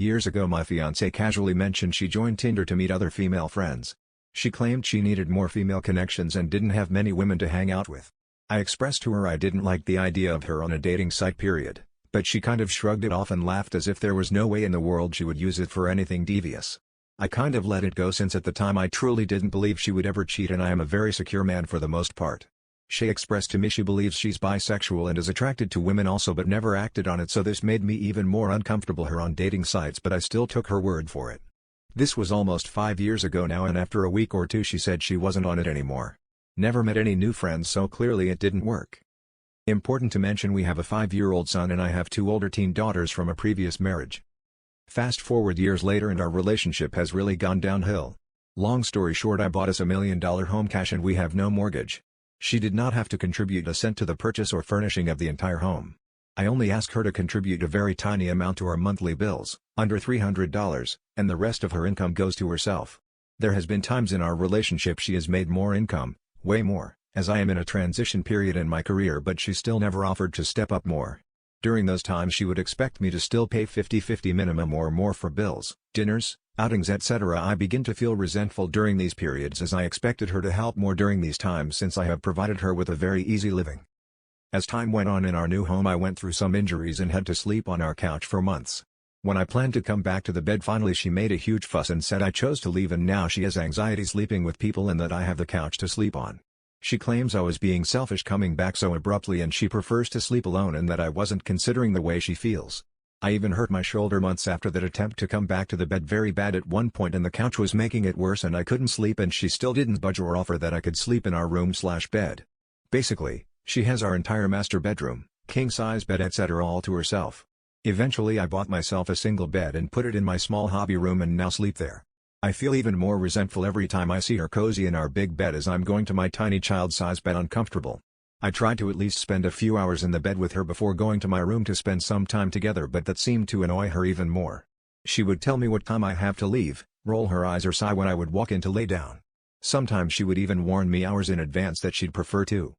Years ago my fiancée casually mentioned she joined Tinder to meet other female friends. She claimed she needed more female connections and didn't have many women to hang out with. I expressed to her I didn't like the idea of her on a dating site period, but she kind of shrugged it off and laughed as if there was no way in the world she would use it for anything devious. I kind of let it go since at the time I truly didn't believe she would ever cheat and I am a very secure man for the most part. She expressed to me she believes she's bisexual and is attracted to women also but never acted on it, so this made me even more uncomfortable her on dating sites, but I still took her word for it. This was almost 5 years ago now and after a week or two she said she wasn't on it anymore. Never met any new friends so clearly it didn't work. Important to mention we have a 5-year-old son and I have 2 older teen daughters from a previous marriage. Fast forward years later and our relationship has really gone downhill. Long story short, I bought us $1 million home cash and we have no mortgage. She did not have to contribute a cent to the purchase or furnishing of the entire home. I only ask her to contribute a very tiny amount to our monthly bills, under $300, and the rest of her income goes to herself. There has been times in our relationship she has made more income, way more, as I am in a transition period in my career, but she still never offered to step up more. During those times she would expect me to still pay 50-50 minimum or more for bills, dinners, outings etc. I begin to feel resentful during these periods as I expected her to help more during these times since I have provided her with a very easy living. As time went on in our new home I went through some injuries and had to sleep on our couch for months. When I planned to come back to the bed finally she made a huge fuss and said I chose to leave and now she has anxiety sleeping with people and that I have the couch to sleep on. She claims I was being selfish coming back so abruptly and she prefers to sleep alone and that I wasn't considering the way she feels. I even hurt my shoulder months after that attempt to come back to the bed very bad at one point and the couch was making it worse and I couldn't sleep and she still didn't budge or offer that I could sleep in our room/bed. Basically, she has our entire master bedroom, king-size bed etc. all to herself. Eventually I bought myself a single bed and put it in my small hobby room and now sleep there. I feel even more resentful every time I see her cozy in our big bed as I'm going to my tiny child-size bed uncomfortable. I tried to at least spend a few hours in the bed with her before going to my room to spend some time together, but that seemed to annoy her even more. She would tell me what time I have to leave, roll her eyes or sigh when I would walk in to lay down. Sometimes she would even warn me hours in advance that she'd prefer to